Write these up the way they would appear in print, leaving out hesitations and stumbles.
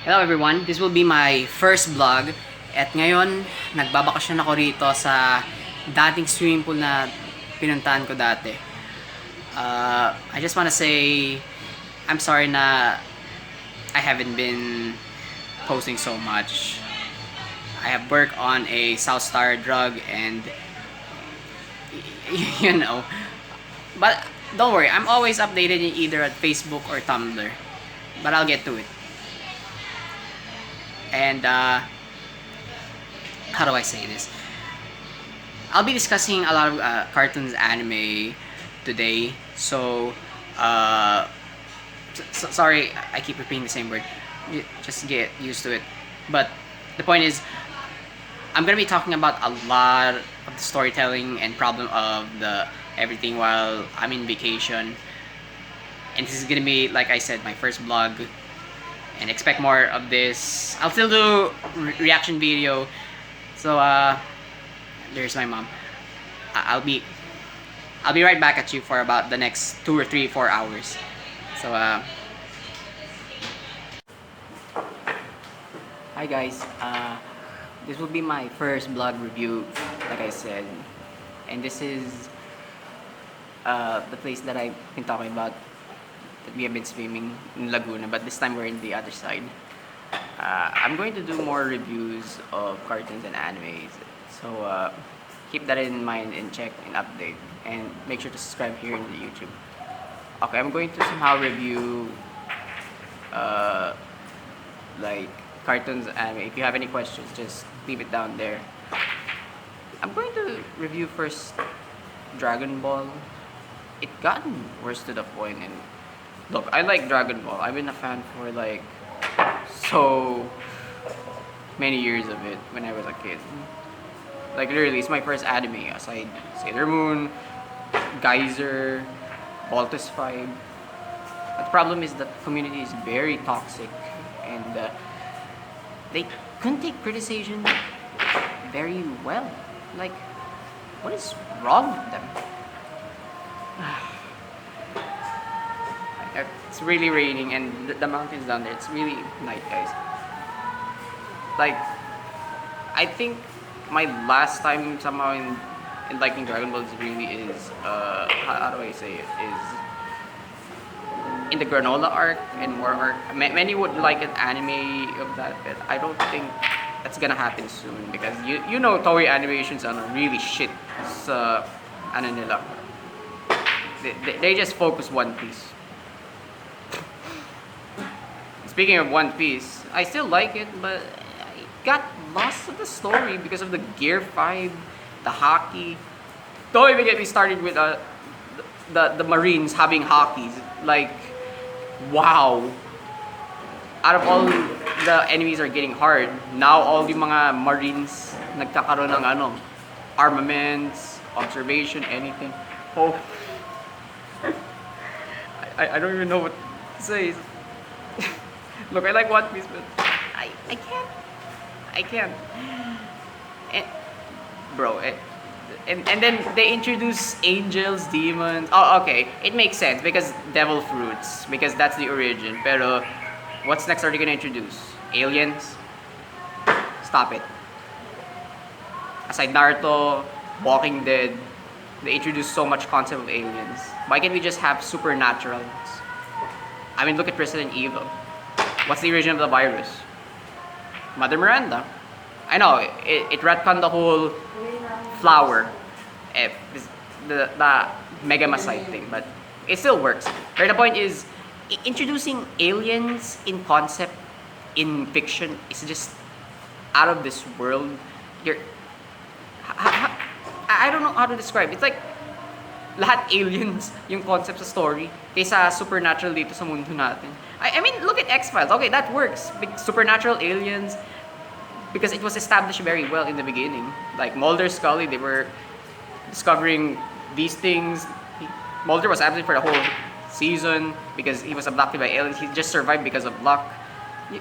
Hello everyone, this will be my first vlog. At ngayon, nagbabakasyon ako rito sa dating swimming pool na pinuntahan ko dati. I just wanna say, I'm sorry na I haven't been posting so much. I have worked on a South Star drug and, you know, but don't worry, I'm always updated in either at Facebook or Tumblr. But I'll get to it. And how do I say this? I'll be discussing a lot of cartoons, anime today. Sorry, I keep repeating the same word. Just get used to it. But the point is, I'm gonna be talking about a lot of the storytelling and problem of the everything while I'm in vacation. And this is gonna be, like I said, my first vlog. And expect more of this. I'll still do reaction video. So there's my mom. I'll be right back at you for about the next 2 or 3 4 hours. So hi guys. This will be my first vlog review, like I said. And this is the place that I've been talking about, that we have been swimming in Laguna, but this time we're in the other side. I'm going to do more reviews of cartoons and animes, so keep that in mind and check and update, and make sure to subscribe here in the YouTube. Okay, I'm going to somehow review like cartoons, anime. If you have any questions, just leave it down there. I'm going to review first Dragon Ball. It gotten worse to the point, and look, I like Dragon Ball. I've been a fan for like so many years of it when I was a kid. Like literally, it's my first anime aside Sailor Moon, Geyser, Voltes 5. But the problem is that the community is very toxic, and they couldn't take criticism very well. Like, what is wrong with them? It's really raining, and the mountains down there, it's really night, guys. Like, I think my last time somehow in liking Dragon Ball how do I say it, is in the Granola arc and War arc. Many would like an anime of that, but I don't think that's gonna happen soon, because you know Toei Animations are really shit sa ano nila. They just focus One Piece. Speaking of One Piece, I still like it, but I got lost in the story because of the Gear 5, the hockey. Don't even get me started with the Marines having hockeys. Like, wow. Out of all the enemies are getting hard, now all yung mga Marines nagkakaroon ng armaments, observation, anything. Oh. I don't even know what to say. Look, I like One Piece, but I can't. I can't. And, bro, and then they introduce angels, demons. Oh, okay. It makes sense because devil fruits, because that's the origin. Pero what's next are they gonna introduce? Aliens? Stop it. Aside Naruto, Walking Dead, they introduce so much concept of aliens. Why can't we just have supernaturals? I mean, look at Resident Evil. What's the origin of the virus? Mother Miranda. I know, it retconned the whole flower, the Mega Masai thing, but it still works. Right, the point is, introducing aliens in concept, in fiction, is just out of this world. I don't know how to describe. It's like, lahat aliens yung concept sa story kaysa supernatural dito sa mundo natin. I mean, look at X-Files. Okay, that works. Supernatural aliens, because it was established very well in the beginning. Like Mulder, Scully, they were discovering these things. Mulder was absent for the whole season because he was abducted by aliens. He just survived because of luck.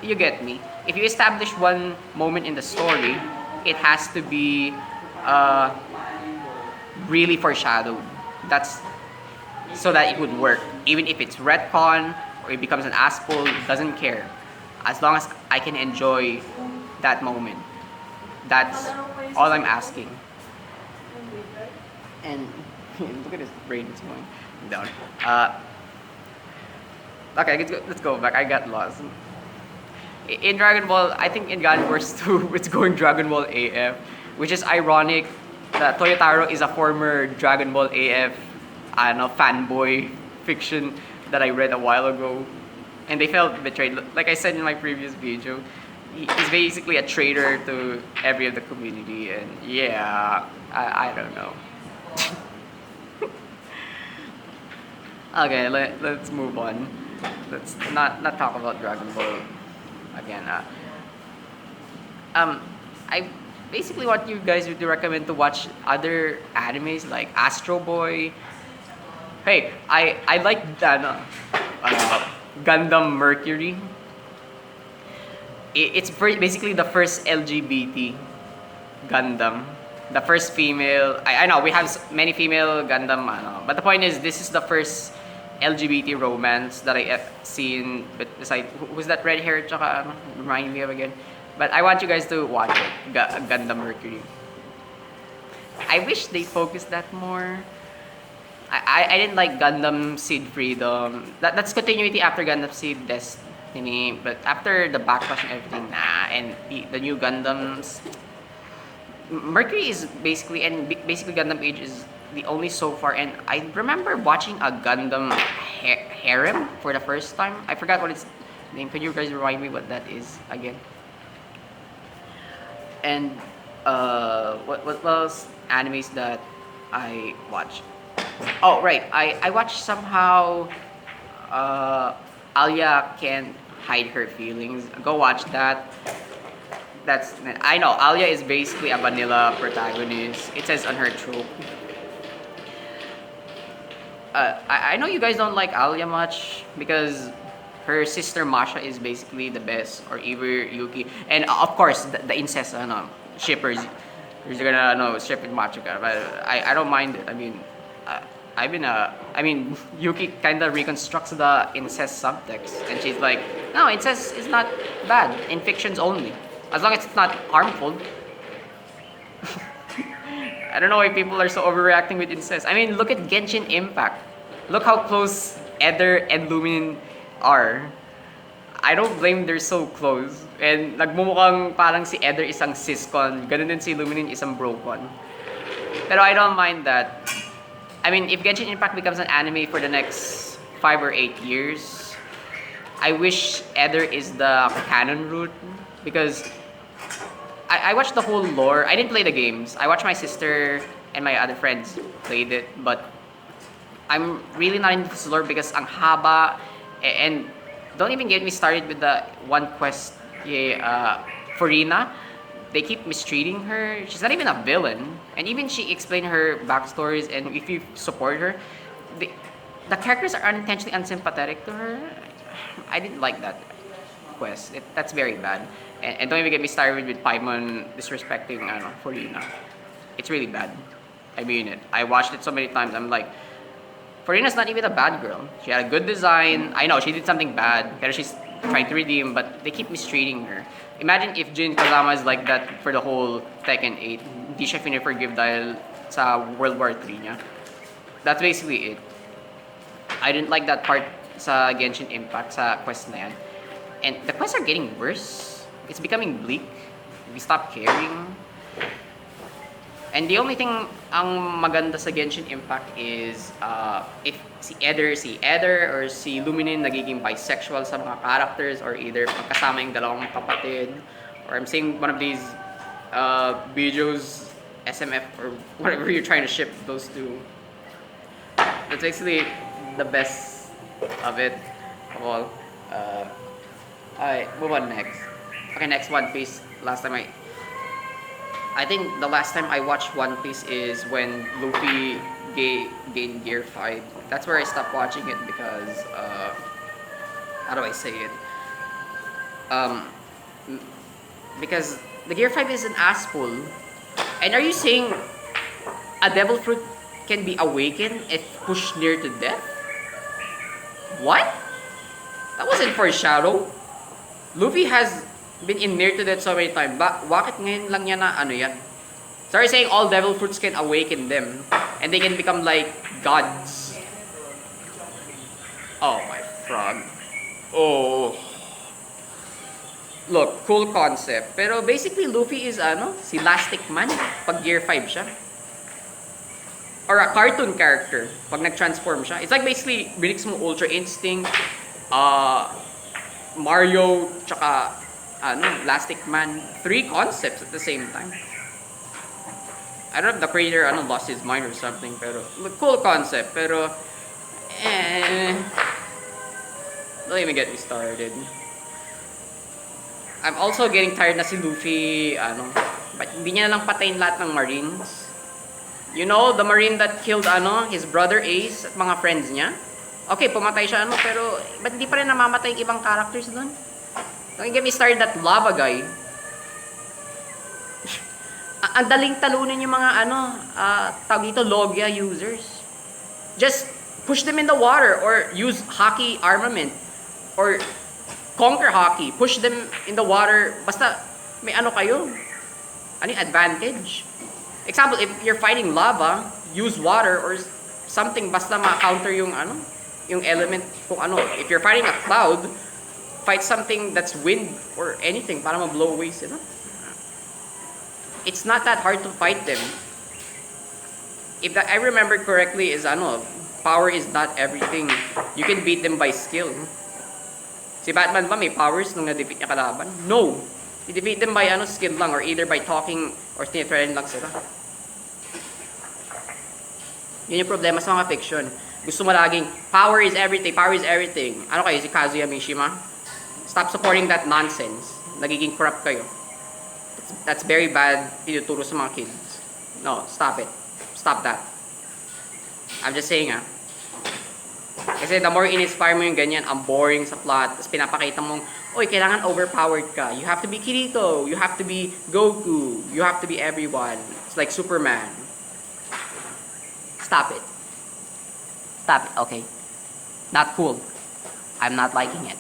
You get me. If you establish one moment in the story, it has to be really foreshadowed. That's so that it would work. Even if it's retcon or it becomes an asshole, doesn't care. as long as I can enjoy that moment. That's all I'm asking. And look at his brain, it's going down. Okay, let's go back. I got lost. In Dragon Ball, I think in God Wars 2, it's going Dragon Ball AF, which is ironic that Toyotaro is a former Dragon Ball AF fanboy fiction that I read a while ago. And they felt betrayed. Like I said in my previous video, he's basically a traitor to every of the community. And yeah, I don't know. Okay, let's move on. Let's not talk about Dragon Ball again. I basically want you guys to recommend to watch other animes like Astro Boy. Hey, I like Gundam Mercury. It's basically the first LGBT Gundam. The first female. I know we have many female Gundam, but the point is this is the first LGBT romance that I have seen. But besides, who's that red hair? Tsaka, remind me of again. But I want you guys to watch it, Gundam Mercury. I wish they focused that more. I didn't like Gundam Seed Freedom. That's continuity after Gundam Seed Destiny. But after the backlash and everything, nah. And the new Gundams. Mercury is basically Gundam Age is the only so far, and I remember watching a Gundam harem for the first time. I forgot what its name. Can you guys remind me what that is again? And what else animes that I watched? Oh right, I watched somehow. Alia Can't Hide Her Feelings. Go watch that. I know Alia is basically a vanilla protagonist. It says on her trope. I know you guys don't like Alia much because her sister Masha is basically the best, or either Yuki, and of course the incest shippers. Who's gonna ship with Machuka, but I don't mind it. I mean, Yuki kind of reconstructs the incest subtext, and she's like, no, incest is not bad in fictions only, as long as it's not harmful. I don't know why people are so overreacting with incest. I mean, look at Genshin Impact. Look how close Eder and Luminin are. I don't blame they're so close. And nagmumukhang parang si Eder isang cis-con, ganun din si Luminin isang bro-con. Pero I don't mind that. I mean, if Genshin Impact becomes an anime for the next 5 or 8 years, I wish Eder is the canon route, because I watched the whole lore. I didn't play the games. I watched my sister and my other friends played it, but I'm really not into this lore because ang haba, and don't even get me started with the one quest, Furina. They keep mistreating her. She's not even a villain, and even she explained her backstories. And if you support her, the characters are unintentionally unsympathetic to her. I didn't like that quest. That's very bad. And don't even get me started with Paimon disrespecting Furina. It's really bad. I mean it. I watched it so many times. I'm like, Furina's not even a bad girl. She had a good design. I know she did something bad, pero she's trying to redeem, but they keep mistreating her. Imagine if Jin Kazama is like that for the whole Tekken 8. Hindi siya forgive dahil sa World War 3 niya. That's basically it. I didn't like that part sa Genshin Impact, sa quest na yan. And the quests are getting worse. It's becoming bleak. We stop caring. And the only thing ang maganda sa Genshin Impact is if si Eder or si Luminin nagiging bisexual sa mga characters, or either magkasama yung dalawang kapatid, or I'm saying one of these videos, SMF, or whatever you're trying to ship those two. That's actually the best of it all. Alright, move on next. Okay, next, One Piece. I think the last time I watched One Piece is when Luffy gained Gear 5. That's where I stopped watching it because, how do I say it? Because the Gear 5 is an ass pull. And are you saying a Devil Fruit can be awakened if pushed near to death? What? That wasn't foreshadow. Luffy has been in near to death so many times. Bakit ngayon lang niya na ano yan? Sorry saying all devil fruits can awaken them and they can become like gods. Oh my frog. Oh. Look, cool concept. Pero basically Luffy is si Elastic Man pag Gear 5 siya. Or a cartoon character pag nag-transform siya. It's like basically binix mo Ultra Instinct, Mario, tsaka Elastic Man. 3 concepts at the same time. I don't know if the creator lost his mind or something, pero cool concept, pero don't even get me started. I'm also getting tired na si Luffy, but hindi niya na lang patayin lahat ng Marines. You know, the Marine that killed his brother Ace at mga friends niya? Okay, pumatay siya pero ba't hindi pa rin namamatay yung ibang characters doon? Don't get me started that lava guy. Ang daling talunin yung mga tawag dito, Logia users. Just push them in the water or use hockey armament or conquer hockey. Push them in the water. Basta may kayo. Ano yung advantage? Example, if you're fighting lava, use water or something basta ma-counter yung yung element kung If you're fighting a cloud, fight something that's wind or anything para ma-blow away sila. It's not that hard to fight them. If that I remember correctly is power is not everything. You can beat them by skill. Si Batman ba may powers nung na-defeat niya kalaban? No. I-defeat them by skill lang or either by talking or tinitry lang sila. Yun yung problema sa mga fiction. Gusto mo laging power is everything, power is everything. Ano kayo si Kazuya Mishima? Stop supporting that nonsense. Nagiging corrupt kayo. That's very bad tinuturo sa mga kids. No, stop it. Stop that. I'm just saying Kasi the more in-inspire mo yung ganyan, ang boring sa plot. Tapos pinapakita mong, oy, kailangan overpowered ka. You have to be Kirito. You have to be Goku. You have to be everyone. It's like Superman. Stop it. Stop it, okay? Not cool. I'm not liking it.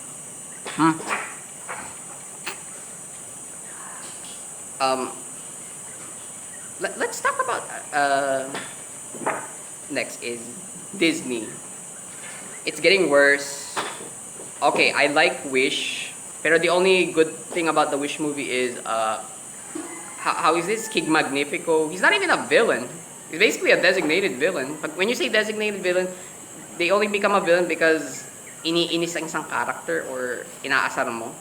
Let's talk about next is Disney. It's getting worse. Okay, I like Wish, pero the only good thing about the Wish movie is how is this King Magnifico? He's not even a villain. He's basically a designated villain. But when you say designated villain, they only become a villain because iniinis ang isang character or inaasar mo.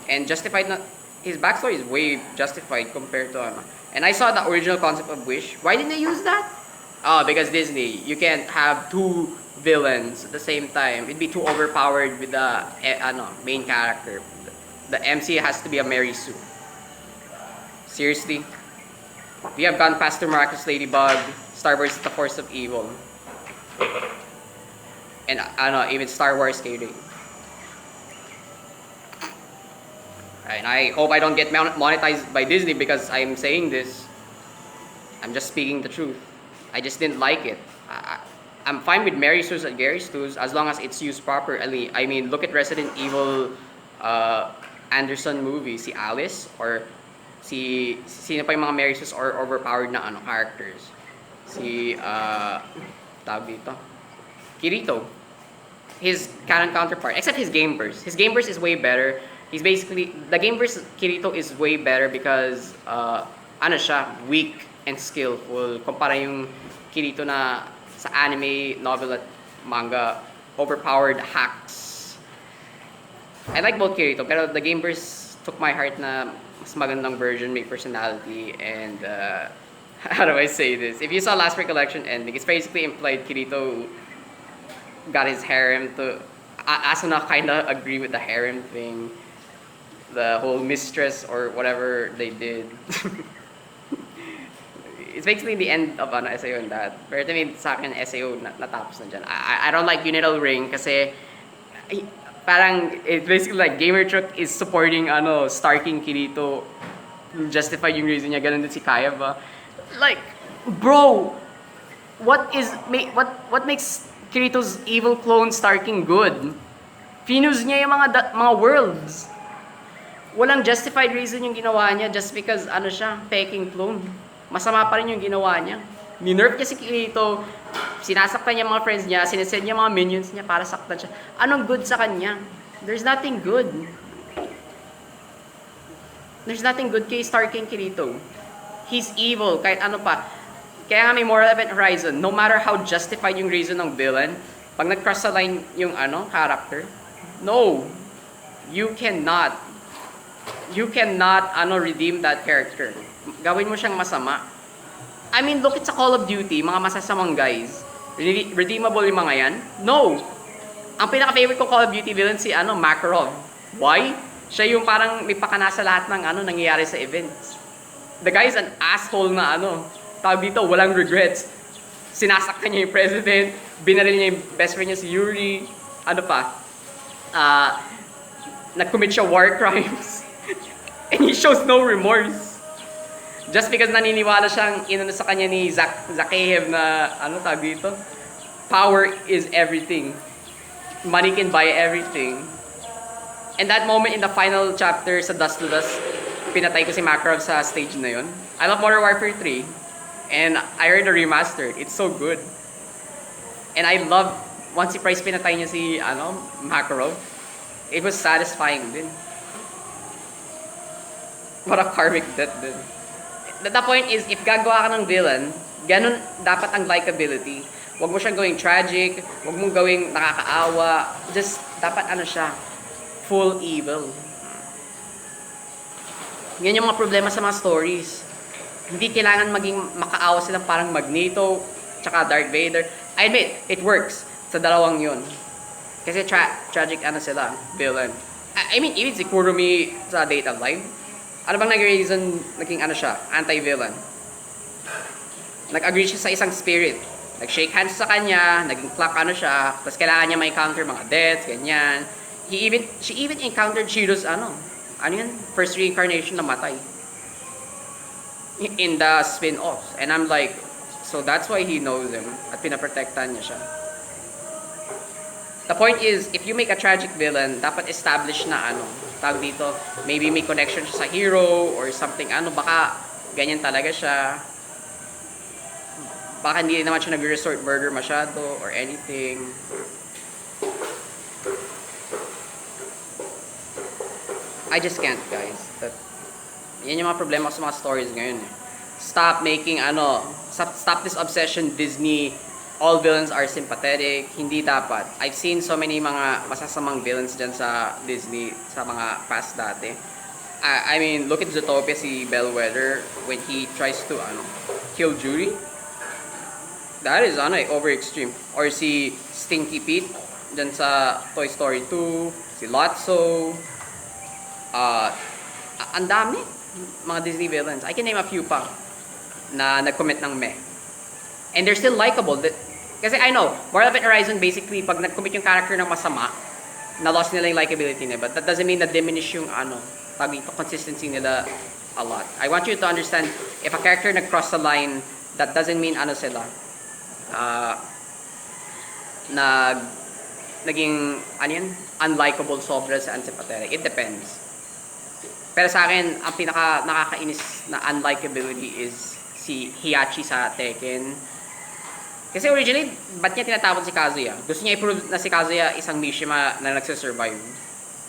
And justified na his backstory is way justified compared to And I saw the original concept of Wish. Why didn't they use that? Oh, because Disney. You can't have 2 villains at the same time. It'd be too overpowered with the main character. The MC has to be a Mary Sue. Seriously? We have gone past the Miraculous Ladybug, Star Wars The Force of Evil. And even Star Wars KD. And I hope I don't get monetized by Disney because I'm saying this. I'm just speaking the truth. I just didn't like it. I'm fine with Mary Sue's and Gary Stu's as long as it's used properly. I mean, look at Resident Evil Anderson movie, si Alice or sino pa yung mga Mary Sue's or overpowered na characters. Si tawag dito, Kirito. His canon counterpart, except his Game Burst. His Game Burst is way better. He's basically the Game Burst Kirito is way better because siya, weak and skillful kumpara yung Kirito na sa anime, novel at manga, overpowered hacks. I like both Kirito, pero the Game Burst took my heart na mas magandang version, may personality, and how do I say this? If you saw Last Recollection ending, it's basically implied Kirito got his harem to Asuna kinda agree with the harem thing, the whole mistress or whatever they did. It's basically the end of SAO and that. Pero to me, sa akin, SAO natapos na dyan. I don't like Unital Ring kasi parang it's basically like Gamer Truck is supporting Star King Kirito. Justify yung reason niya, ganun din si Kaya ba? Like, bro, what makes Kirito's evil clone Star King good? Finuse niya yung mga worlds. Walang justified reason yung ginawa niya just because ano siya, peking clone. Masama pa rin yung ginawa niya. Ninerf niya si Kirito, sinasaktan niya mga friends niya, sinesend niya mga minions niya para saktan siya. Anong good sa kanya? There's nothing good. There's nothing good kay Star King Kirito. He's evil, kahit ano pa. Kaya nga may moral event horizon, no matter how justified yung reason ng villain, pag nag-cross the line yung character, no, you cannot redeem that character. Gawin mo siyang masama. I mean, look at sa Call of Duty, mga masasamang guys. Redeemable yung mga yan? No! Ang pinaka-favorite ko Call of Duty villain si Makarov. Why? Siya yung parang may pakana sa lahat ng nangyayari sa events. The guy is an asshole na tawag dito, walang regrets. Sinasaktan niya yung president, binaril niya yung best friend niya si Yuri, nag-commit siya war crimes. And he shows no remorse. Just because naniniwala siyang sa kanya ni Zakhaev na, tawag dito, power is everything. Money can buy everything. And that moment in the final chapter sa Dust to Dust, pinatay ko si Makarov sa stage na yun. I love Modern Warfare 3. And I heard the remastered. It's so good. And I love, once si Price pinatay niya si, Makarov, it was satisfying din. What a karmic death din. The point is, if gagawa ka ng villain, ganun dapat ang likability. Huwag mo siyang gawing tragic, huwag mong gawing nakakaawa. Just, dapat siya, full evil. Yan yung mga problema sa mga stories. Hindi kailangan maging makaawa silang parang Magneto, tsaka Darth Vader. I admit, it works sa dalawang yun. Kasi tragic sila, villain. I mean, even si Kurumi sa Date of Life, ano bang nag-reason naging siya, anti-villain? Nag-agree siya sa isang spirit. Nag-shake hands sa kanya, naging clock siya, tapos kailangan niya may counter mga deaths, ganyan. She even encountered Shiro's first reincarnation na matay. In the spin-offs. And I'm like, so that's why he knows him at pinaprotektahan niya siya. The point is, if you make a tragic villain, dapat establish na tawag dito, maybe may connection siya sa hero or something baka ganyan talaga siya. Baka hindi naman siya nag-resort murder masyado or anything. I just can't, guys. Yan yung mga problema ko sa mga stories ngayon eh. Stop making stop this obsession Disney, all villains are sympathetic. Hindi dapat. I've seen so many mga masasamang villains dyan sa Disney, sa mga past dati. I mean, look at Zootopia, si Bellwether, when he tries to kill Judy. That is over extreme. Or si Stinky Pete dyan sa Toy Story 2, si Lotso. Ang dami mga Disney villains. I can name a few pa na nag-commit ng meh. And they're still likable. Kasi I know, Moral Event Horizon basically, pag nag-commit yung character ng masama, na-lost nila yung likability nila. But that doesn't mean na diminish yung consistency nila a lot. I want you to understand, if a character nag-cross the line, that doesn't mean sila. Naging, unlikable, sobra sa unsympathetic. It depends. Pero sa akin, ang pinaka nakakainis na unlikability is si Heihachi sa Tekken. Kasi originally, ba't niya tinatapon si Kazuya? Gusto niya i-prove na si Kazuya isang Mishima na nagsisurvive.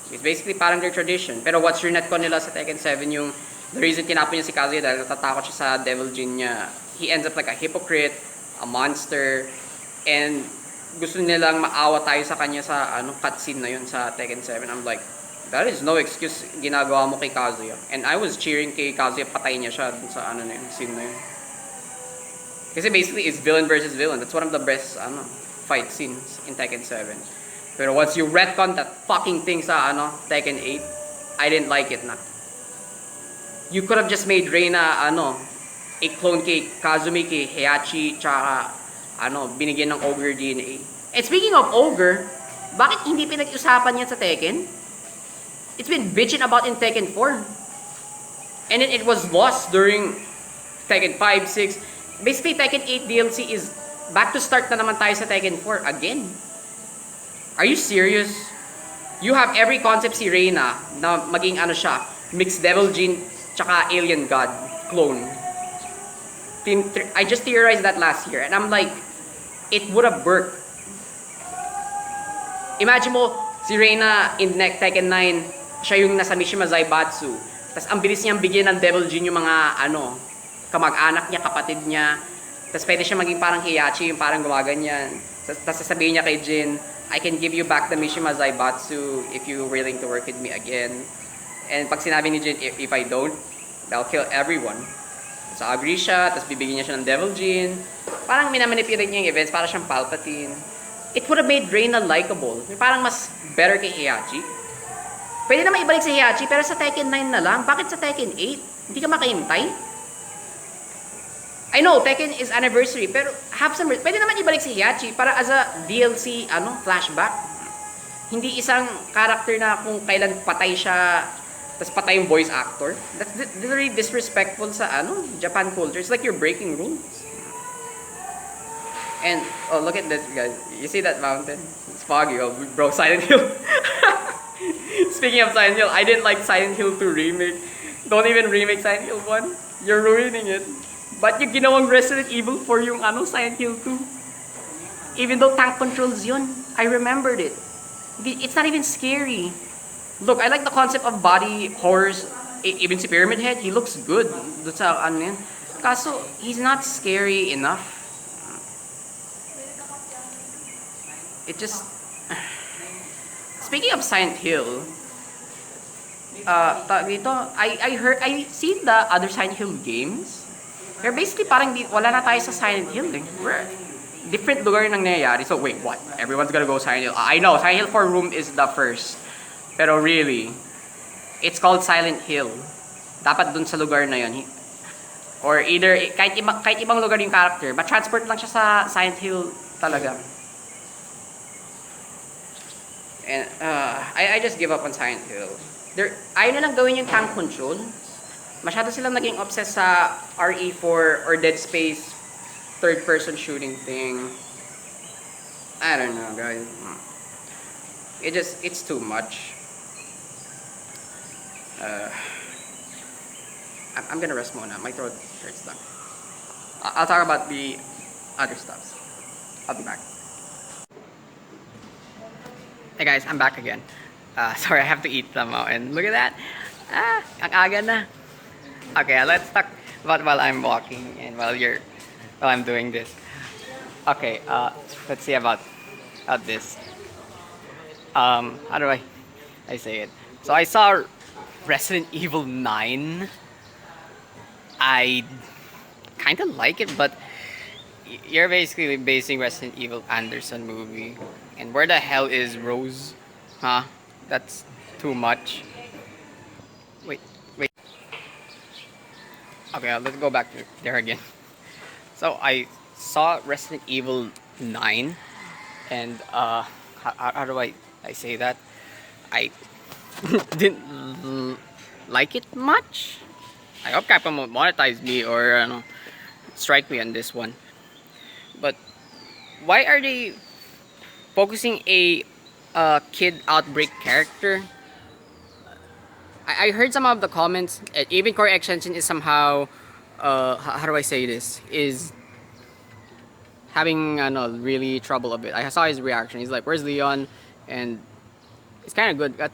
It's basically parang their tradition. Pero what's your netcon nila sa Tekken 7 yung the reason tinapon niya si Kazuya dahil natatakot siya sa Devil Jin niya. He ends up like a hypocrite, a monster, and gusto nilang maawa tayo sa kanya sa cutscene na yun sa Tekken 7. I'm like, that is no excuse ginagawa mo kay Kazuya. And I was cheering kay Kazuya, patay niya siya dun sa scene na yun. Kasi basically, it's villain versus villain. That's one of the best fight scenes in Tekken 7. Pero once you retcon that fucking thing sa Tekken 8, I didn't like it na. You could have just made Reina a clone kay Kazumi, kay Heihachi, tsaka binigyan ng Ogre DNA. And speaking of Ogre, bakit hindi pinag-usapan yan sa Tekken? It's been bitching about in Tekken 4. And then it was lost during Tekken 5, 6. Basically, Tekken 8 DLC is back to start na naman tayo sa Tekken 4 again. Are you serious? you have every concept si Reyna na maging ano siya, mixed devil gene tsaka alien god clone. I just theorized that last year and I'm like, it would have worked. Imagine mo, si Reyna in Tekken 9, siya yung nasa Mishima Zaibatsu. Tapos ang bilis niyang bigyan ng devil gene yung mga ano, kamag-anak niya, kapatid niya. Tapos pwede siya maging parang Heihachi, yung parang gumaganyan. Tapos sasabihin niya kay Jin, I can give you back the Mishima Zaibatsu if you're willing to work with me again. And pag sinabi ni Jin, if I don't, I'll kill everyone. So agree siya, tapos bibigyan niya siya ng devil gene. Parang minamanipulate niya yung events, para siyang Palpatine. It would have made Reyna likable. Parang mas better kay Heihachi. Pwede naman ibalik si Heihachi, pero sa Tekken 9 na lang. Bakit sa Tekken 8? Hindi ka makahintay? I know, Tekken is anniversary, pero have some... Pwede naman ibalik si Heihachi para as a DLC, flashback. Hindi isang character na kung kailan patay siya, tapos patay yung voice actor. That's really disrespectful sa, Japan culture. It's like you're breaking rules. And, oh, look at this, guys. You see that mountain? It's foggy. Oh, bro, Silent Hill. Speaking of Silent Hill, I didn't like Silent Hill 2 remake. Don't even remake Silent Hill 1. You're ruining it. But yung ginawang Resident Evil 4 yung Silent Hill 2. Even though tank controls yun, I remembered it. It's not even scary. Look, I like the concept of body horrors. Even si Pyramid Head, he looks good. Doon sa yan. Kaso, he's not scary enough. It just... Speaking of Silent Hill, dito, I seen the other Silent Hill games. They're basically parang wala na tayo sa Silent Hill eh. We're different lugar nang nangyayari. So wait, what? Everyone's gonna go Silent Hill. I know, Silent Hill 4 Room is the first. Pero really, it's called Silent Hill. Dapat dun sa lugar na yun. Or either, kahit ibang lugar yung character, but transport lang siya sa Silent Hill talaga. And I just give up on Silent Hill. Ayaw na lang gawin yung tank control. Masyado silang naging obsessed sa RE4 or Dead Space third-person shooting thing. I don't know, guys. It's too much. I'm gonna rest muna. My throat hurts lang. I'll talk about the other stuff. I'll be back. Hey guys, I'm back again. Sorry, I have to eat somehow. And look at that. Ang aga na. Okay, let's talk about while I'm walking and while I'm doing this. Okay, let's see about this. How do I say it? So I saw Resident Evil 9. I kind of like it, but you're basically basing Resident Evil Anderson movie. And where the hell is Rose? Huh? That's too much. Wait. Okay, let's go back to there again. So I saw Resident Evil 9, and how do I say that? I didn't like it much. I hope Capcom will monetize me or strike me on this one. But why are they focusing a kid outbreak character? I heard some of the comments. Even Core Extension is somehow, how do I say this? Is having really trouble a bit. I saw his reaction. He's like, "Where's Leon?" And it's kind of good.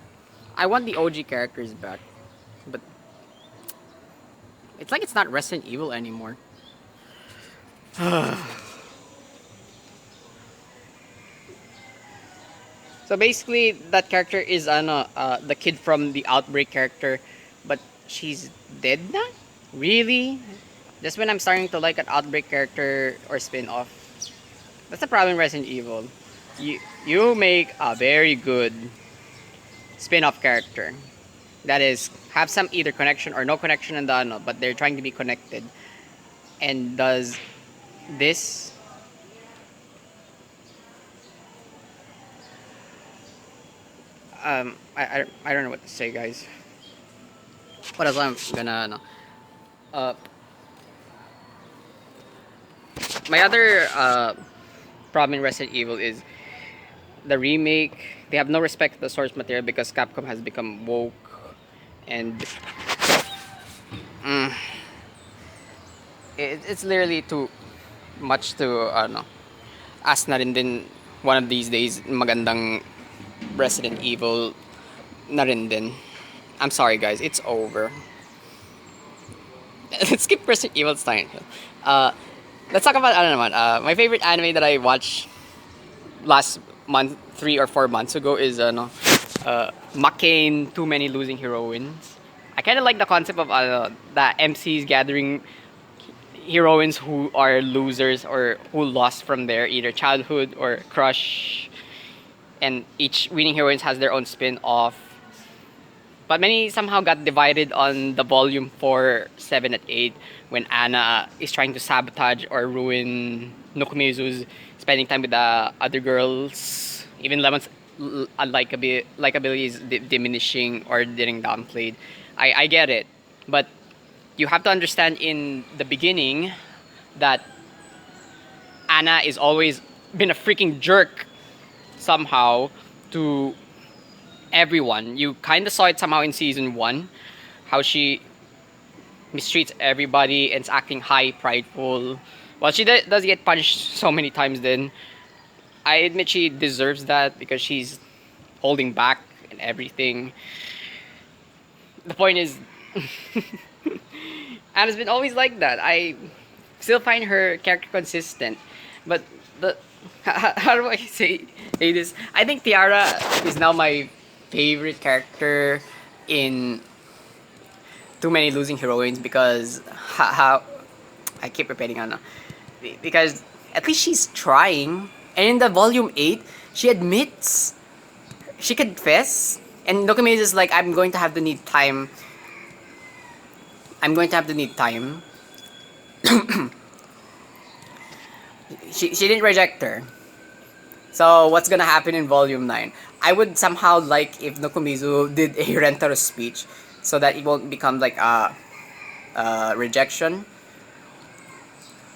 I want the OG characters back, but it's like it's not Resident Evil anymore. So basically, that character is the kid from the Outbreak character, but she's dead now? Really? Just when I'm starting to like an Outbreak character or spin-off. That's the problem with Resident Evil. You make a very good spin-off character that is have some either connection or no connection in the but they're trying to be connected, and does this I don't know what to say, guys. What else I'm gonna my other problem in Resident Evil is the remake, they have no respect for the source material because Capcom has become woke and mm, it's literally too much to ask na rin din one of these days magandang Resident Evil na rin din. I'm sorry guys, it's over. Let's skip Resident Evil Stein. Uh, let's talk about ano naman. My favorite anime that I watched last month, 3 or 4 months ago, is Makane, Too Many Losing Heroines. I kind of like the concept of the MCs gathering heroines who are losers or who lost from their either childhood or crush, and each winning heroines has their own spin-off. But many somehow got divided on the volume 4, 7, and 8 when Anna is trying to sabotage or ruin Nokomizu's spending time with the other girls. Even Lemon's likability is diminishing or getting downplayed. I get it. But you have to understand in the beginning that Anna is always been a freaking jerk somehow to everyone. You kind of saw it somehow in season 1, how she mistreats everybody and is acting high, prideful. Well, she does get punished so many times then. I admit she deserves that because she's holding back and everything. The point is, Anna's been always like that. I still find her character consistent. But the how do I say this? I think Tiara is now my favorite character in Too Many Losing Heroines because how I keep repeating on because at least she's trying, and in the volume 8 she admits, she confess, and Dokume is like, I'm going to have to need time, she didn't reject her. So what's gonna happen in volume 9? I would somehow like if Nokomizu did a Rentaro speech so that it won't become like a rejection.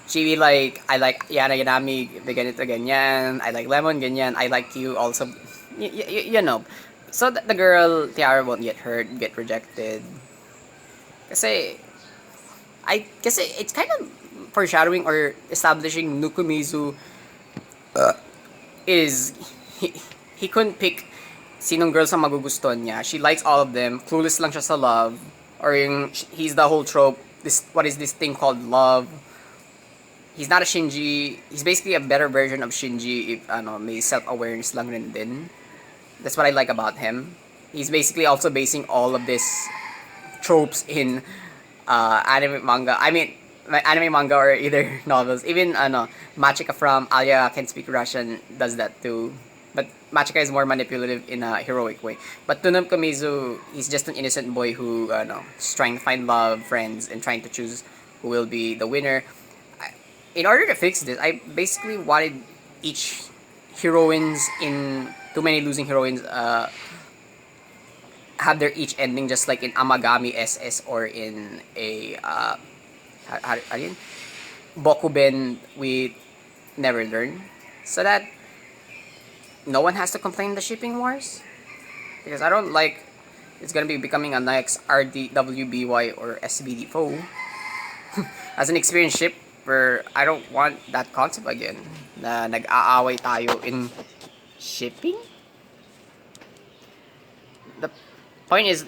She be like, I like Yana Yanami, the ganito ganyan, I like Lemon ganyan, I like you also, you know. So that the girl Tiara won't get hurt, get rejected. Kasi it's kind of foreshadowing or establishing Nukumizu is he couldn't pick sinong girl sa magugustuhan niya. She likes all of them. Clueless lang siya sa love. Or yung, he's the whole trope. What is this thing called love? He's not a Shinji. He's basically a better version of Shinji if may self-awareness lang rin din. That's what I like about him. He's basically also basing all of this tropes in anime manga. I mean, anime manga or either novels. Even Machika from Alya Can Speak Russian does that too. But Machika is more manipulative in a heroic way. But Tunam Komizu, he's just an innocent boy who is trying to find love, friends, and trying to choose who will be the winner. In order to fix this, I basically wanted each heroines in Too Many Losing Heroines have their each ending just like in Amagami SS or in a Bokuben we never learn, so that no one has to complain the shipping wars, because I don't like it's gonna be becoming a next RDWBY or SBD foe as an experienced ship where I don't want that concept again na nag-aaway tayo in shipping. The point is,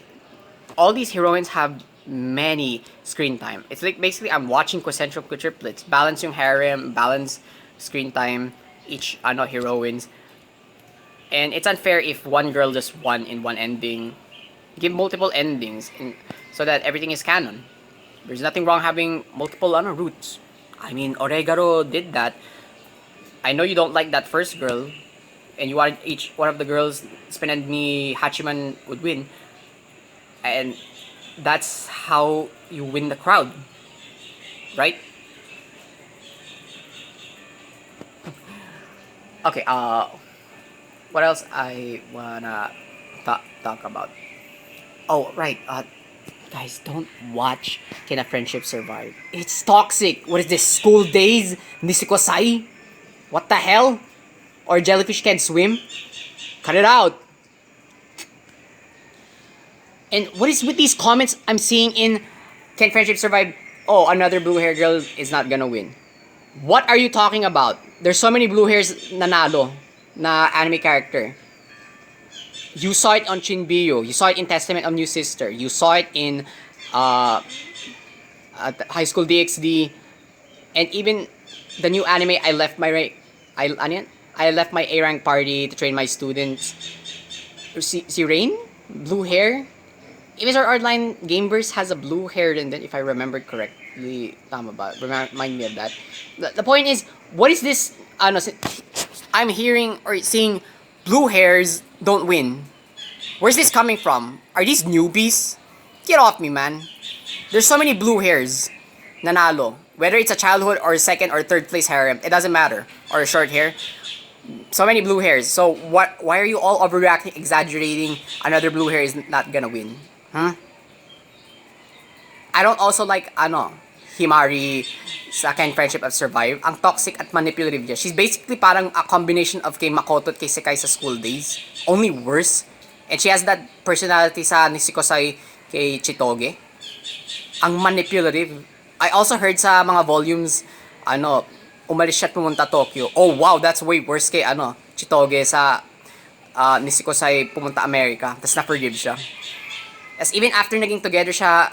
all these heroines have many screen time. It's like basically I'm watching concentric triplets. Balance yung harem, balance screen time, each heroines. And it's unfair if one girl just won in one ending. Give multiple endings so that everything is canon. There's nothing wrong having multiple routes. I mean, Oregaro did that. I know you don't like that first girl, and you wanted each one of the girls, Spin and Me, Hachiman would win. And that's how you win the crowd, right? Okay, what else I wanna talk about? Oh, right, guys, don't watch Can a Friendship Survive? It's toxic. What is this, school days? Nisikosai? What the hell? Or jellyfish can't swim? Cut it out. And what is with these comments I'm seeing in Can Friendship Survive? Oh, another blue hair girl is not gonna win. What are you talking about? There's so many blue hairs nanalo na anime character. You saw it on Chinbiyo. You saw it in Testament of New Sister. You saw it in High School DxD. And even the new anime, I left my A rank party to train my students. Si Rain? Blue hair? Even our online Gameverse has a blue hair in it, if I remember correctly. Tama ba? Remind me of that. The point is, what is this? I'm hearing or seeing blue hairs don't win. Where's this coming from? Are these newbies? Get off me, man. There's so many blue hairs. Nanalo. Whether it's a childhood or second or third place harem, it doesn't matter. Or short hair. So many blue hairs. So what? Why are you all overreacting, exaggerating? Another blue hair is not gonna win. Huh? I don't also like Himari sa Can Friendship of Survive. Ang toxic at manipulative niya. She's basically parang a combination of kay Makoto at kay Sekai sa school days. Only worse. And she has that personality sa Nisikosai kay Chitoge. Ang manipulative. I also heard sa mga volumes, umalis siya at pumunta Tokyo. Oh wow, that's way worse kay Chitoge sa Nisikosai pumunta America. Tapos na-forgive siya. As even after naging together siya,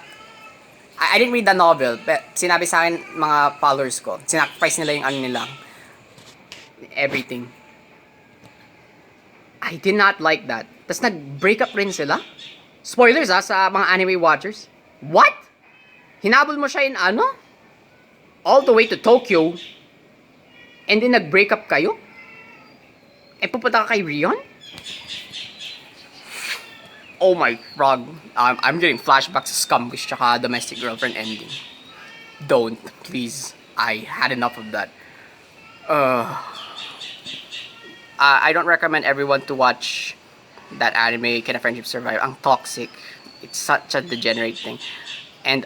I didn't read the novel, but sinabi sa akin mga followers ko, sinacrifice nila yung nila. Everything. I did not like that. Tapos nag-break up rin sila. Spoilers sa mga anime watchers. What? Hinabol mo siya in all the way to Tokyo, and then nag-break up kayo? Eh pupunta ka kay Rion? Oh my frog. I'm getting flashbacks to Scumwish tsaka Domestic Girlfriend ending. Don't, please. I had enough of that. I don't recommend everyone to watch that anime, Can a Friendship Survive? Ang toxic. It's such a degenerate thing. And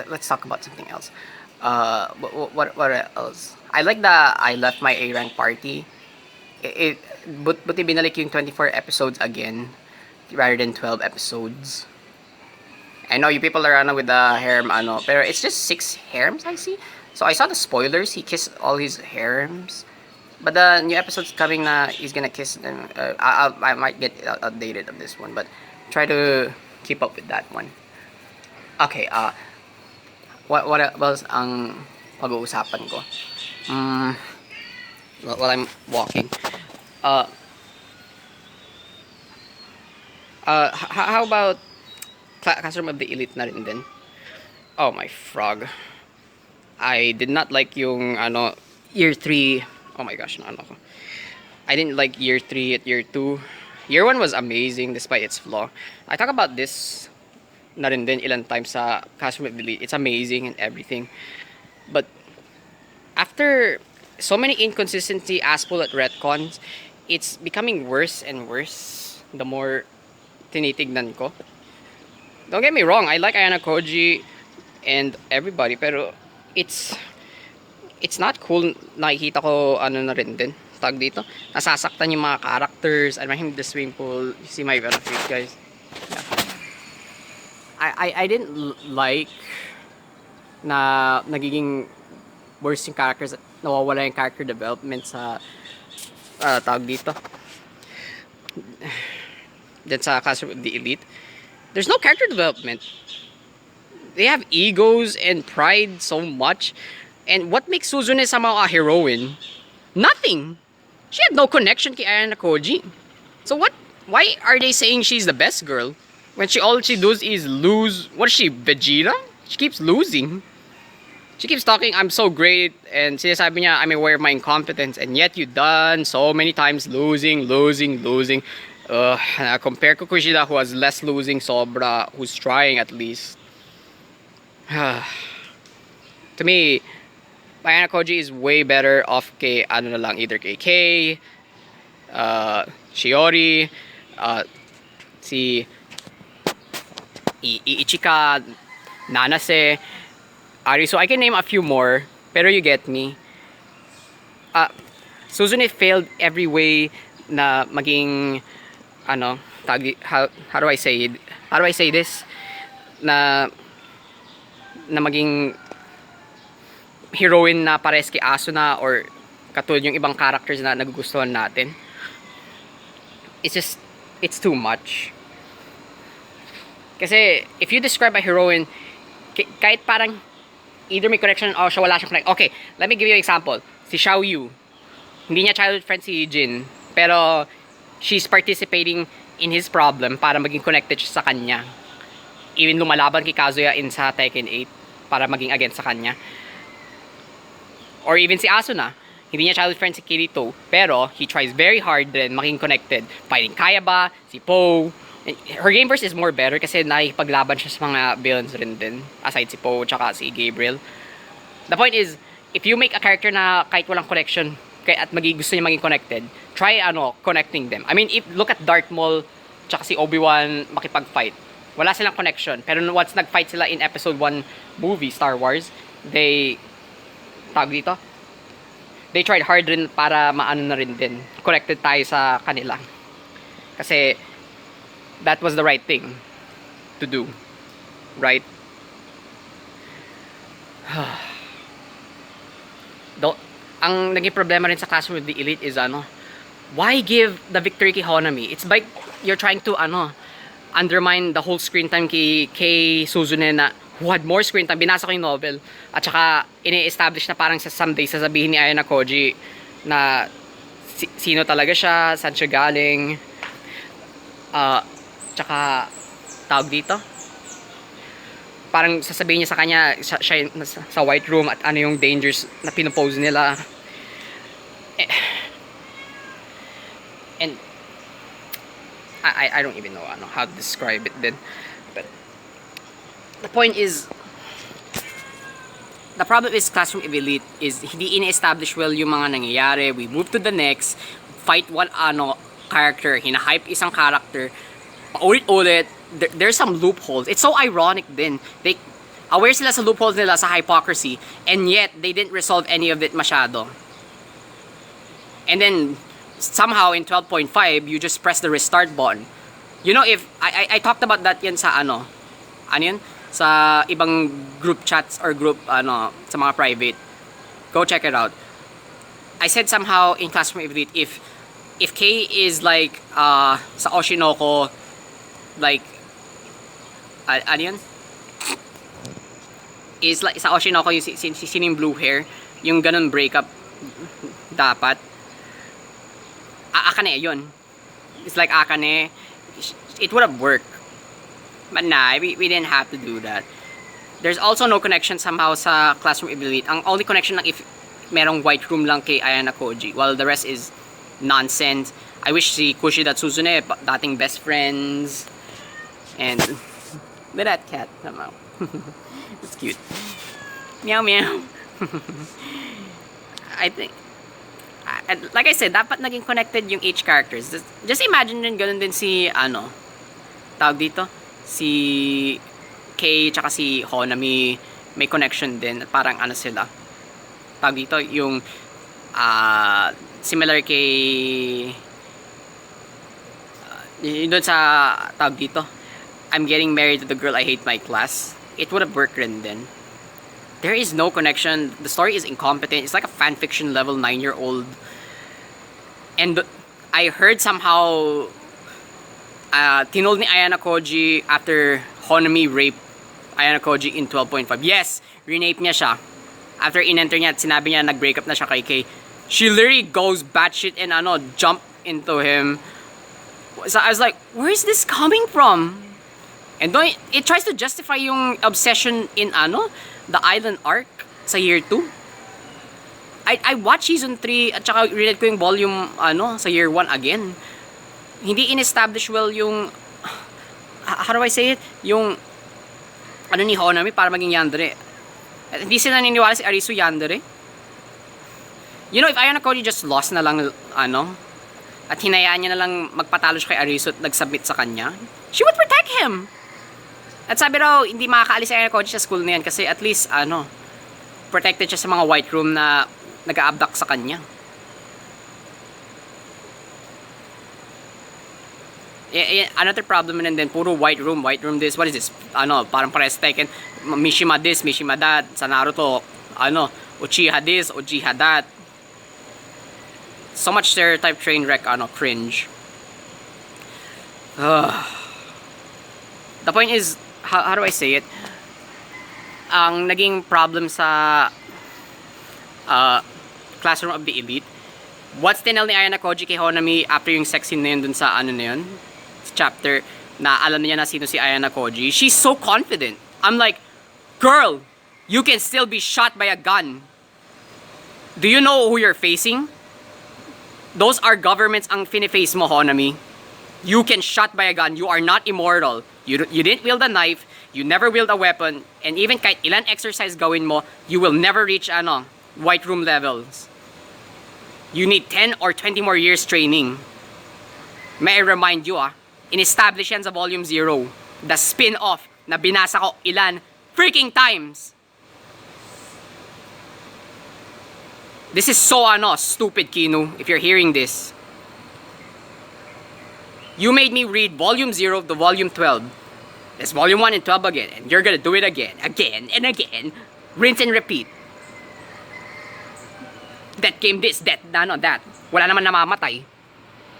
let's talk about something else. What else? I like the I left my A rank party. Buti binalik yung 24 episodes again rather than 12 episodes. I know you people are with the harem pero it's just 6 harems I see. So I saw the spoilers. He kissed all his harems. But the new episode's coming na he's gonna kiss them. I might get outdated of this one, but try to keep up with that one. Okay, what else ang pag-uusapan ko? While I'm walking. How about Classroom of the Elite na rin din? Oh my frog. I did not like yung year 3. Oh my gosh, ko. I didn't like year 3 at year 2. Year 1 was amazing despite its flaw. I talk about this na rin din ilang times sa Classroom of the Elite. It's amazing and everything. But after so many inconsistency Aspul at retcons, it's becoming worse and worse the more tinitignan ko. Don't get me wrong, I like Ayana Koji and everybody, pero it's not cool. Nakikita ko na rin din tag dito, nasasaktan yung mga characters. I'm in the swimming pool. You see my face, guys. Yeah. I didn't like na nagiging worse yung characters, nawawala yung character development sa tawag dito. Then sa Classroom of the Elite, there's no character development. They have egos and pride so much. And what makes Suzune somehow a heroine? Nothing. She had no connection kay Ayana Koji. So why are they saying she's the best girl when all she does is lose? What is she, Vegeta? She keeps losing. She keeps talking, I'm so great, and sinasabi niya, I'm aware of my incompetence, and yet you done so many times losing. Compare ko Kushida, who has less losing, sobra, who's trying at least. To me, Ayana Koji is way better off kay either kay Kei, Shiori, si Ichika, Nanase, Ari. So I can name a few more, pero you get me. Suzune failed every way na maging ano, how do I say it? How do I say this? Na maging heroine na pares kay Asuna or katulad yung ibang characters na nagugustuhan natin. It's too much. Kasi if you describe a heroine, kahit parang either may connection o siya wala siyang connection. Okay, let me give you an example. Si Xiao Yu, hindi niya childhood friend si Jin, pero she's participating in his problem para maging connected siya sa kanya. Even lumalaban kay Kazuya in sa Tekken 8 para maging against sa kanya. Or even si Asuna, hindi niya childhood friend si Kirito, pero he tries very hard din maging connected. Fighting Kayaba, si Poe. Her game verse is more better kasi nakikipaglaban siya sa mga villains rin din. Aside si Poe, tsaka si Gabriel. The point is, if you make a character na kahit walang connection, at gusto niya maging connected, try connecting them. I mean, look at Darth Maul, tsaka si Obi-Wan makipag-fight. Wala silang connection. Pero once nag-fight sila in episode 1 movie, Star Wars, they tried hard rin para maano na rin din. Connected tayo sa kanila. Kasi, that was the right thing to do. Right? Ang naging problema rin sa Classroom of the Elite is why give the victory kay Honami? It's like you're trying to undermine the whole screen time kay Suzune na who had more screen time. Binasa ko yung novel. At saka ini-establish na parang sa someday sasabihin ni Ayana Koji na sino talaga siya, saan siya galing. Tsaka tawag dito. Parang sasabihin niya sa kanya siya sa White Room at ano yung dangers na pinopose nila. And I don't even know how to describe it then. But the point is, the problem is Classroom of Elite is hindi ini-establish well yung mga nangyayari. We move to the next, fight one character, hina-hype isang character, paulit-ulit. There's some loopholes. It's so ironic din. They aware sila sa loopholes nila sa hypocrisy, and yet they didn't resolve any of it masyado. And then somehow in 12.5 you just press the restart button. You know, if I talked about that yan sa ano yun? Sa ibang group chats or group sa mga private. Go check it out. I said somehow in Classroom of Elite, if K is like sa Oshinoko, like ano yun? Is like sa Oshinoko yung sino yung blue hair, yung ganun breakup dapat. Akane yun. It's like Akane. It would have worked. But nah, we didn't have to do that. There's also no connection somehow sa Classroom of Elite. Ang only connection lang if merong White Room lang kay Ayana Koji, while the rest is nonsense. I wish si Kushida at Suzune dating best friends. And with that cat somehow. It's cute. Meow meow. I think like I said, dapat naging connected yung H characters. Just imagine din ganun din si tawag dito, si Kei tsaka si Honami may connection din at parang sila. Tawag dito yung similar kay doon sa tawag dito, I'm getting married to the girl I hate my class. It would have worked rin din. There is no connection. The story is incompetent. It's like a fanfiction level 9-year-old. And I heard somehow tinold ni Ayana Koji after Honami raped Ayana Koji in 12.5. Yes, renape niya siya. After in-enter niya at sinabi niya nag-break up na siya kay Kay, she literally goes batshit and jump into him. So I was like, where is this coming from? And it tries to justify yung obsession in the island arc sa year 2. I watched season 3 at saka read ko yung volume sa year 1 again. Hindi in-establish well yung how do I say it? Yung ni Honami para maging yandere. Hindi sila naniniwala si Arisu yandere. You know, if Ayana Koji just lost na lang at hinayaan niya na lang magpatalo siya kay Arisu at nag-submit sa kanya, she would protect him. At sabi raw, hindi makakaalis Ayana Koji sa school na yan kasi at least, protected siya sa mga White Room na nag-a-abduct sa kanya. Another problem and then puro white room this. What is this? Ano, parang pares Tekken. Mishima this, Mishima that. Sa Naruto, ano, Uchiha this, Uchiha that. So much stereotype train wreck, ano, cringe. The point is, how do I say it? Ang naging problem sa Classroom of the Elite, what's tinel ni Ayana Koji kay Honami after yung sex scene na yun dun sa ano na yun? Sa chapter na alam niya na sino si Ayana Koji. She's so confident. I'm like, girl, you can still be shot by a gun. Do you know who you're facing? Those are governments ang finiface mo, Honami. You can shot by a gun. You are not immortal. You didn't wield a knife. You never wield a weapon. And even kahit ilan exercise gawin mo, you will never reach white room levels. You need 10 or 20 more years training. May I remind you in Establish yan sa Volume 0, the spin-off na binasa ko ilan freaking times. This is so stupid, Kinu, if you're hearing this. You made me read Volume 0 to Volume 12. There's Volume 1 and 12 again, and you're gonna do it again and again. Rinse and repeat. That came this, that. Wala naman namamatay.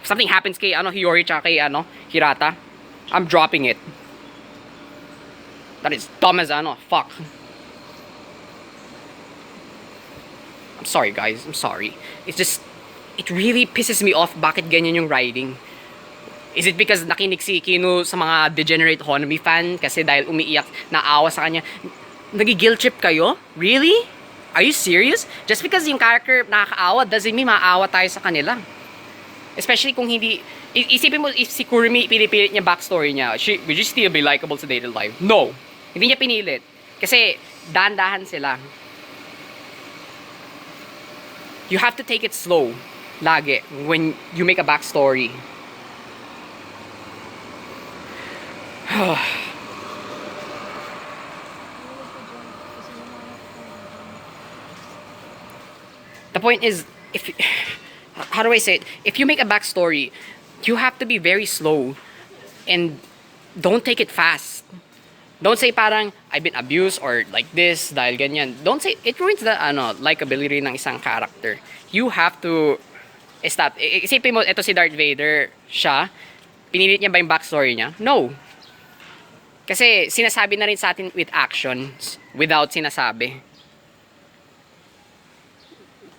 If something happens kay Hiyori tsaka kay Hirata, I'm dropping it. That is dumb as fuck. I'm sorry guys, I'm sorry. It's just, it really pisses me off bakit ganyan yung writing. Is it because nakinig si Kinu sa mga degenerate Honami fan kasi dahil umiiyak, naawa sa kanya? Nagi-guilt trip kayo? Really? Are you serious? Just because yung character nakakaawa doesn't mean maawa tayo sa kanila. Especially kung hindi, isipin mo if si Kurumi pinipilit niya backstory niya, would you still be likable sa dated life? No. Hindi niya pinilit. Kasi dahan-dahan sila. You have to take it slow. Lagi. When you make a backstory. The point is, how do I say it? If you make a backstory, you have to be very slow and don't take it fast. Don't say parang I've been abused or like this dahil ganyan. Don't say it ruins the likability ng isang character. You have to stop. Isipin mo, ito si Darth Vader, siya pinilit niya ba yung backstory niya? No. Kasi sinasabi na rin sa atin with actions without sinasabi.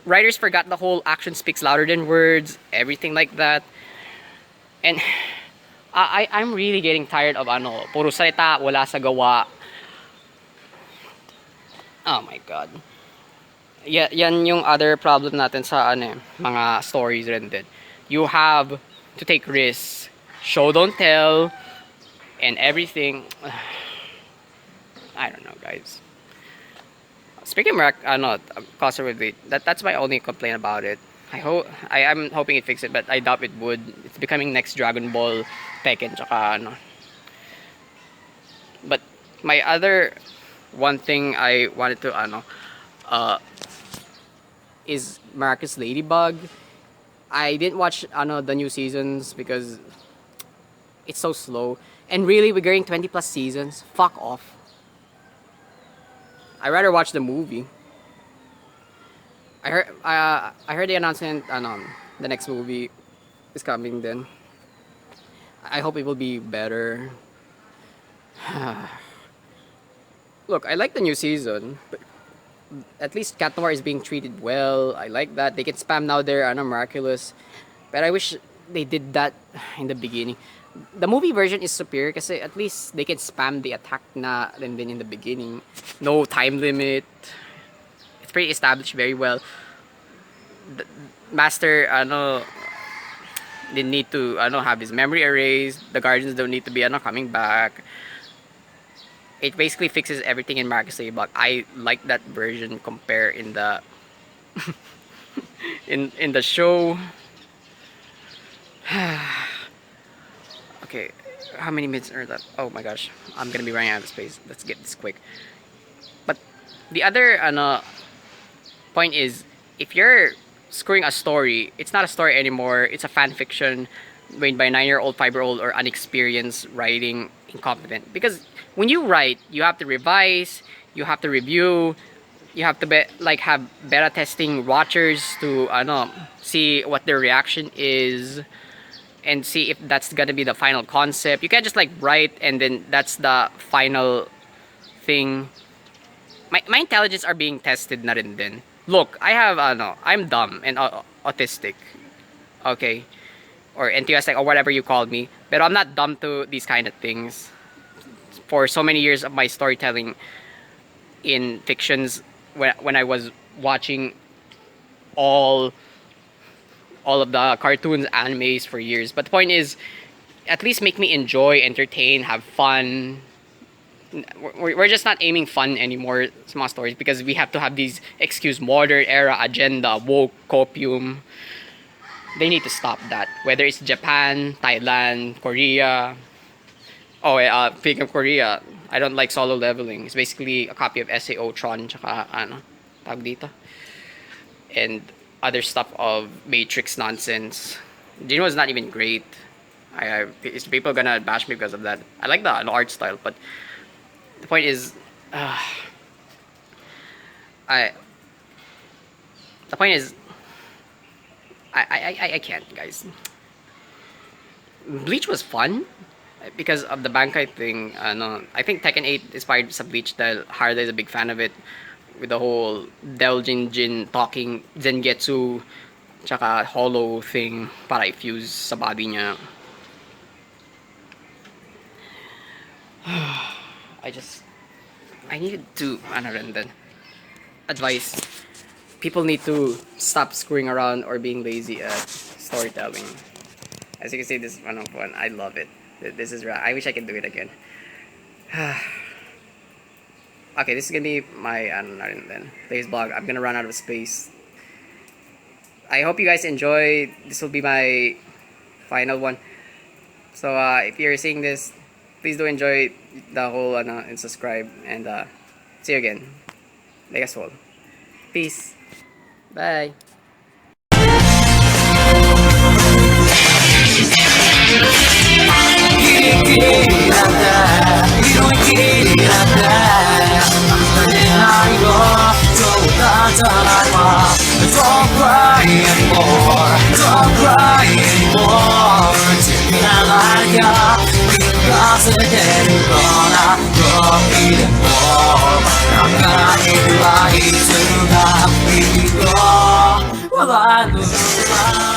Writers forgot the whole action speaks louder than words, everything like that. And I'm really getting tired of puro salita, wala sa gawa. Oh my god. Yan yung other problem natin sa mga stories rin din. You have to take risks. Show don't tell and everything. I don't know, guys. Speaking of conservative, that's my only complaint about it. I'm hoping it fixes it, but I doubt it would. It's becoming next Dragon Ball, Tekken, tsaka But my other one thing I wanted to is Marcus Ladybug. I didn't watch the new seasons because it's so slow. And really, we're getting 20 plus seasons. Fuck off. I'd rather watch the movie. I heard the announcement the next movie is coming then. I hope it will be better. Look, I like the new season, but at least Cat Noir is being treated well. I like that. They can spam now their miraculous. But I wish they did that in the beginning. The movie version is superior kasi at least they can spam the attack na then in the beginning. No time limit. It's pretty established very well. The Master didn't need to have his memory erased. The Guardians don't need to be coming back. It basically fixes everything in Marcus Ladybug. I like that version compare in the in the show. Okay, how many minutes are that? Oh my gosh, I'm gonna be running out of space. Let's get this quick. But the other point is, if you're screwing a story, it's not a story anymore. It's a fan fiction. made by a 9-year-old, 5-year-old, or unexperienced writing incompetent. Because when you write, you have to revise, you have to review, you have to have beta testing watchers to see what their reaction is and see if that's gonna be the final concept. You can't just like write and then that's the final thing. My intelligence are being tested na rin din. Look, I'm dumb and autistic. Okay? Or enthusiastic or whatever you call me. But I'm not dumb to these kind of things. For so many years of my storytelling in fictions, when I was watching all of the cartoons, animes for years. But the point is, at least make me enjoy, entertain, have fun. We're just not aiming fun anymore, small stories, because we have to have these excuse modern era agenda, woke, copium. They need to stop that. Whether it's Japan, Thailand, Korea. Oh, speaking of Korea, I don't like Solo Leveling. It's basically a copy of SAO Tron, tsaka tawag dito, and other stuff of Matrix nonsense. Gino is not even great. Is people gonna bash me because of that? I like the art style, but the point is, I. The point is, I can't, guys. Bleach was fun because of the Bankai thing. No, I think Tekken 8 inspired sa Bleach dahil Harada is a big fan of it. With the whole Deljin Jin talking Zengetsu tsaka hollow thing para i-fuse sa body niya. I needed to advice. People need to stop screwing around or being lazy at storytelling. As you can see, this is one of one. I love it. This is I wish I could do it again. Okay, this is gonna be my today's vlog. I'm gonna run out of space. I hope you guys enjoy. This will be my final one. So if you're seeing this, please do enjoy the whole and subscribe and see you again. Legas all. Peace. Bye. Don't cry anymore, don't cry anymore. Take my life, because I didn't gonna go anymore. I'm gonna lie to the people. Well, I know